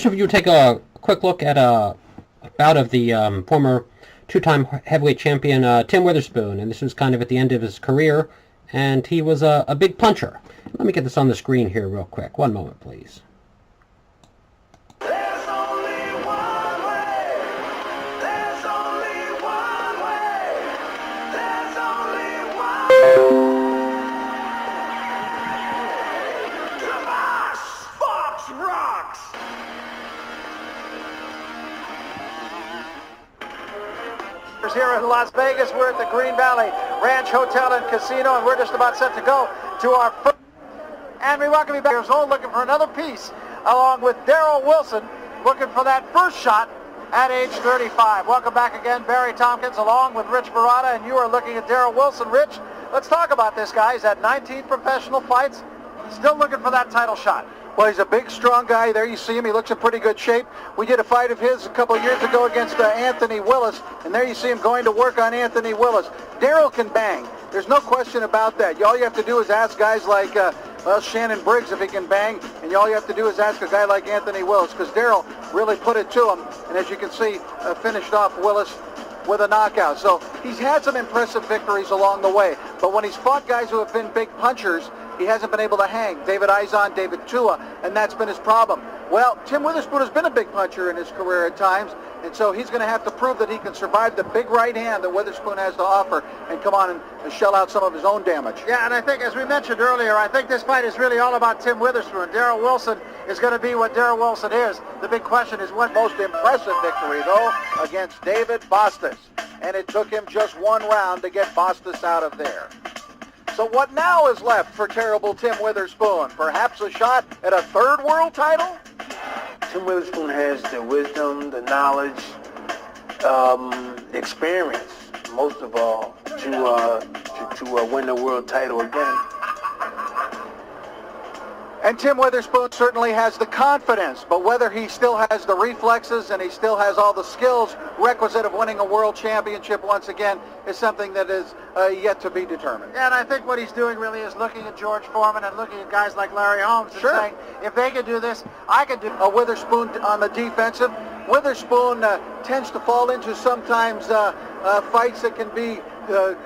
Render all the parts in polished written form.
First, if you take a quick look at a bout of the former two-time heavyweight champion Tim Witherspoon, and this was kind of at the end of his career, and he was a big puncher. Let me get this on the screen here real quick. One moment, please. Here in Las Vegas, we're at the Green Valley Ranch Hotel and Casino, and we're just about set to go to our first. And we welcome you back. Years old, looking for another piece, along with Darrell Wilson, looking for that first shot at age 35. Welcome back again, Barry Tompkins, along with Rich Barada, and you are looking at Darrell Wilson. Rich, let's talk about this guy. He's had 19 professional fights, still looking for that title shot. Well, he's a big, strong guy. There you see him. He looks in pretty good shape. We did a fight of his a couple of years ago against Anthony Willis, and there you see him going to work on Anthony Willis. Darrell can bang. There's no question about that. All you have to do is ask guys like Shannon Briggs if he can bang, and all you have to do is ask a guy like Anthony Willis, because Darrell really put it to him, and as you can see, finished off Willis with a knockout. So he's had some impressive victories along the way, but when he's fought guys who have been big punchers, he hasn't been able to hang. David Izon, David Tua, and that's been his problem. Well, Tim Witherspoon has been a big puncher in his career at times, and so he's going to have to prove that he can survive the big right hand that Witherspoon has to offer and come on and shell out some of his own damage. Yeah, and I think, as we mentioned earlier, I think this fight is really all about Tim Witherspoon. Darrell Wilson is going to be what Darrell Wilson is. The big question is what most impressive victory, though, against David Bastos. And it took him just one round to get Bastos out of there. So what now is left for terrible Tim Witherspoon? Perhaps a shot at a third world title? Tim Witherspoon has the wisdom, the knowledge, experience, most of all, to win the world title again. And Tim Witherspoon certainly has the confidence, but whether he still has the reflexes and he still has all the skills requisite of winning a world championship once again is something that is yet to be determined. Yeah, and I think what he's doing really is looking at George Foreman and looking at guys like Larry Holmes and saying, if they can do this, I can do it. Witherspoon on the defensive. Witherspoon tends to fall into sometimes fights that can be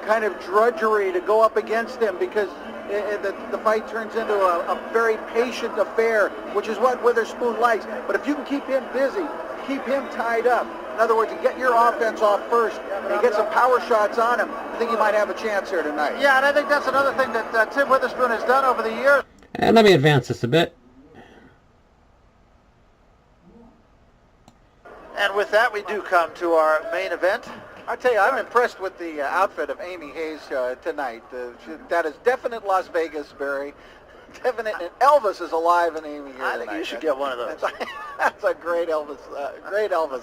kind of drudgery to go up against him, because the fight turns into a very patient affair, which is what Witherspoon likes. But if you can keep him busy, keep him tied up, in other words, you get your offense off first and get some power shots on him, I think you might have a chance here tonight. Yeah, and I think that's another thing that Tim Witherspoon has done over the years. And let me advance this a bit. And with that, we do come to our main event. I tell you, I'm impressed with the outfit of Amy Hayes tonight. That is definite Las Vegas, Barry. Definite, and Elvis is alive in Amy here I think you should get one of those. That's a great Elvis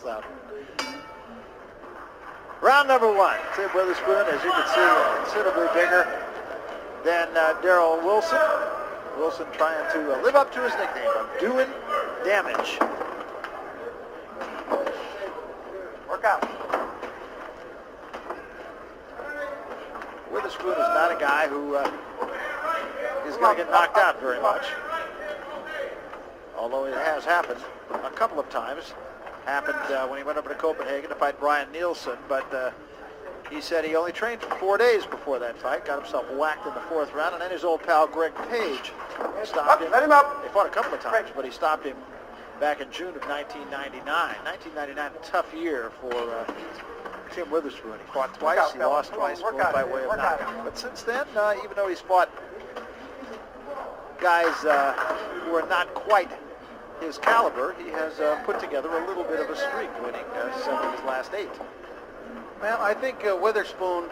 outfit. Round number one. Tim Witherspoon, as you can see, considerably bigger than Darrell Wilson. Wilson trying to live up to his nickname of doing damage. Work out. Witherspoon is not a guy who is going to get knocked out very much, although it has happened a couple of times. Happened when he went over to Copenhagen to fight Brian Nielsen, but he said he only trained for 4 days before that fight, got himself whacked in the fourth round, and then his old pal Greg Page stopped him. Let him up. They fought a couple of times, but he stopped him back in June of 1999. 1999, a tough year for Tim Witherspoon. He fought twice, he lost twice, both by way of knockout. But since then, even though he's fought guys who are not quite his caliber, he has put together a little bit of a streak, winning 7 of his last 8. Well, I think Witherspoon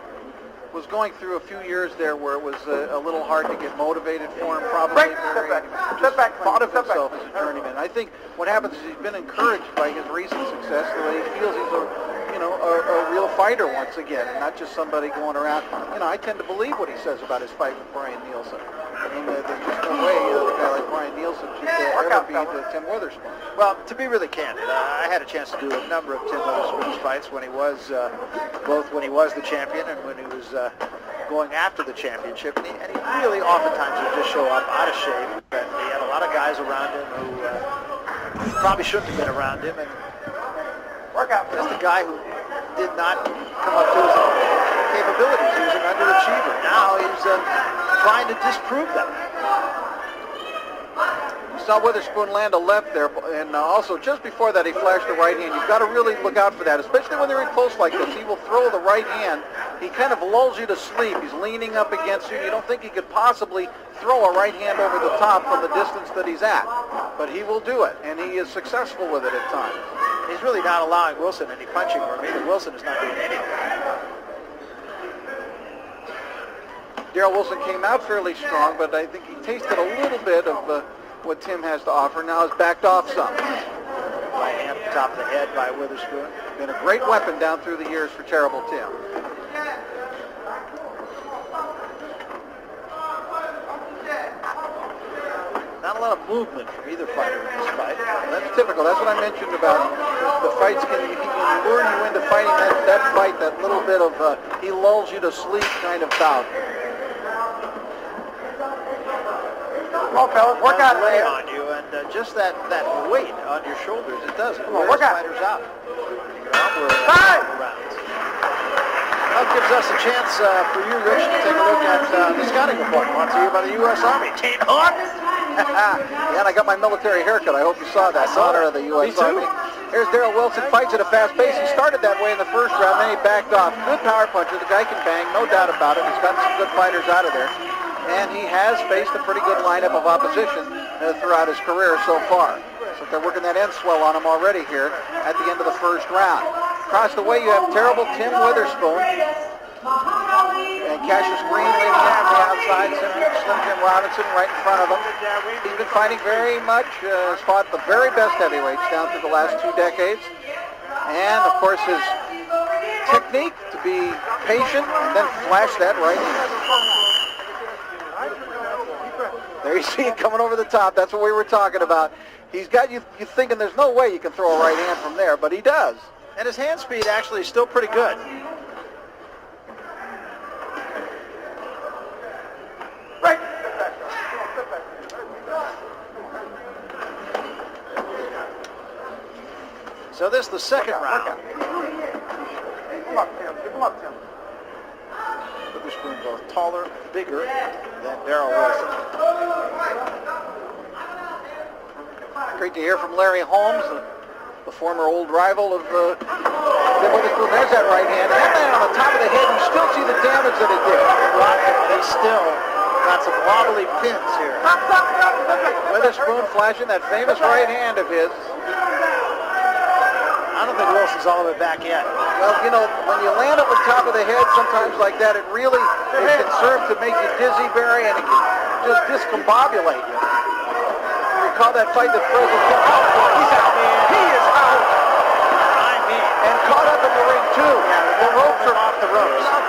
was going through a few years there where it was a little hard to get motivated for him, probably. Step back. Thought of himself as a journeyman. I think what happens is he's been encouraged by his recent success, the way he feels he's a real fighter once again, and not just somebody going around. I tend to believe what he says about his fight with Brian Nielsen. I mean, there's just no way a guy like Brian Nielsen should ever beat Tim Witherspoon. Well, to be really candid, I had a chance to do a number of Tim Witherspoon's fights when he was, both when he was the champion and when he was going after the championship, and he really oftentimes would just show up out of shape, and he had a lot of guys around him who probably shouldn't have been around him. And just a guy who did not come up to his capabilities. He was an underachiever. Now he's trying to disprove them. You saw Witherspoon land a left there, and also just before that he flashed the right hand. You've got to really look out for that, especially when they're in close like this. He will throw the right hand. He kind of lulls you to sleep. He's leaning up against you. You don't think he could possibly throw a right hand over the top from the distance that he's at. But he will do it, and he is successful with it at times. He's really not allowing Wilson any punching room either. Wilson is not doing anything. Darrell Wilson came out fairly strong, but I think he tasted a little bit of what Tim has to offer. Now has backed off some. Right hand at the top of the head by Witherspoon. Been a great weapon down through the years for Terrible Tim. Not a lot of movement from either fighter in this fight. That's typical. That's what I mentioned about the fights. He can lure you into fighting that fight, that little bit of he lulls you to sleep kind of bout. Come on, fellas, work out lay on you, and just that weight on your shoulders, it does. It wears fighters out. Rounds. That gives us a chance for you, Rich, to take a look at the scouting report brought to you by the U.S. Army. Kane Hawk. Yeah, and I got my military haircut. I hope you saw that. Honor of the U.S. Army. Here's Darrell Wilson, fights at a fast pace. He started that way in the first round, then he backed off. Good power puncher. The guy can bang, no doubt about it. He's gotten some good fighters out of there. And he has faced a pretty good lineup of opposition throughout his career so far. So they're working that end swell on him already here at the end of the first round. Across the way, you have Terrible Tim Witherspoon. And Cassius Green leading in from the outside. Slim Jim Robinson right in front of him. He's been fighting very much, has fought the very best heavyweights down through the last 2 decades. And, of course, his technique to be patient and then flash that right hand. There you see it coming over the top. That's what we were talking about. He's got you thinking there's no way you can throw a right hand from there, but he does. And his hand speed actually is still pretty good. Right. So this is the second round. Come up, Tim. Come up, Tim. Witherspoon both taller, bigger than Darrell Wilson. Great to hear from Larry Holmes, the former old rival of Tim Witherspoon. There's that right hand. That man on the top of the head, you still see the damage that it did. They still got some wobbly pins here. Witherspoon flashing that famous right hand of his. I don't think Wilson's all the way back yet. Well, you know, when you land on the top of the head sometimes like that, it really can serve to make you dizzy, Barry, and it can just discombobulate you. Recall that fight that Fred was out for. He's out. He is out. I mean, And caught up in the ring, too. the ropes are off the ropes. And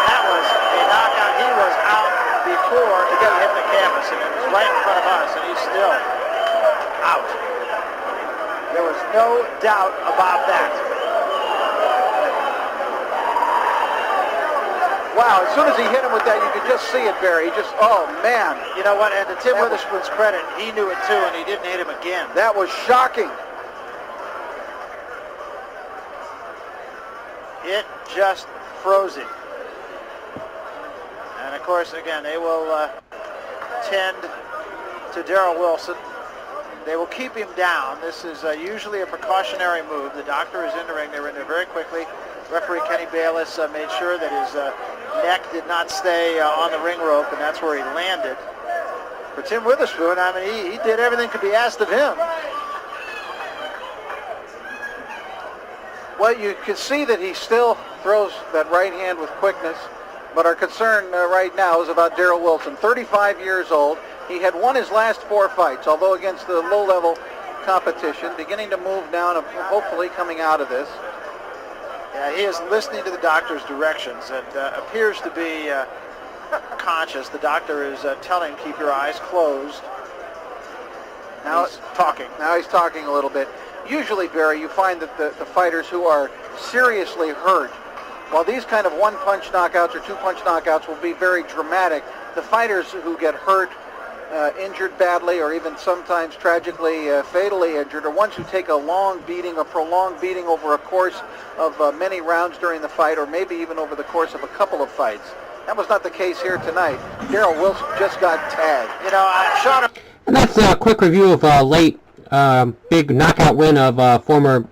that was a knockout. He was out before he hit the canvas, and it was right in front of us, and he's still out. There was no doubt about that. Wow, as soon as he hit him with that, you could just see it, Barry. He just, oh, man. You know what? And to Tim Witherspoon's credit, he knew it too, and he didn't hit him again. That was shocking. It just froze him. And of course, again, they will tend to Darrell Wilson. They will keep him down. This is usually a precautionary move. The doctor is in the ring. They were in there very quickly. Referee Kenny Bayless made sure that his neck did not stay on the ring rope, and that's where he landed. For Tim Witherspoon, I mean, he did everything could be asked of him. Well, you can see that he still throws that right hand with quickness, but our concern right now is about Darrell Wilson, 35 years old. He had won his last 4 fights, although against the low-level competition, beginning to move down and hopefully coming out of this. Yeah, he is listening to the doctor's directions and appears to be conscious. The doctor is telling him, keep your eyes closed. Now he's talking. Now he's talking a little bit. Usually, Barry, you find that the fighters who are seriously hurt, while these kind of one-punch knockouts or two-punch knockouts will be very dramatic, the fighters who get hurt injured badly, or even sometimes tragically, fatally injured, or ones who take a long beating, a prolonged beating over a course of many rounds during the fight, or maybe even over the course of a couple of fights. That was not the case here tonight. Darrell Wilson just got tagged. You know, Sean... And that's a quick review of late big knockout win of former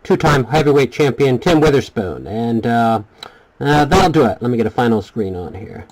two-time heavyweight champion Tim Witherspoon. And that'll do it. Let me get a final screen on here.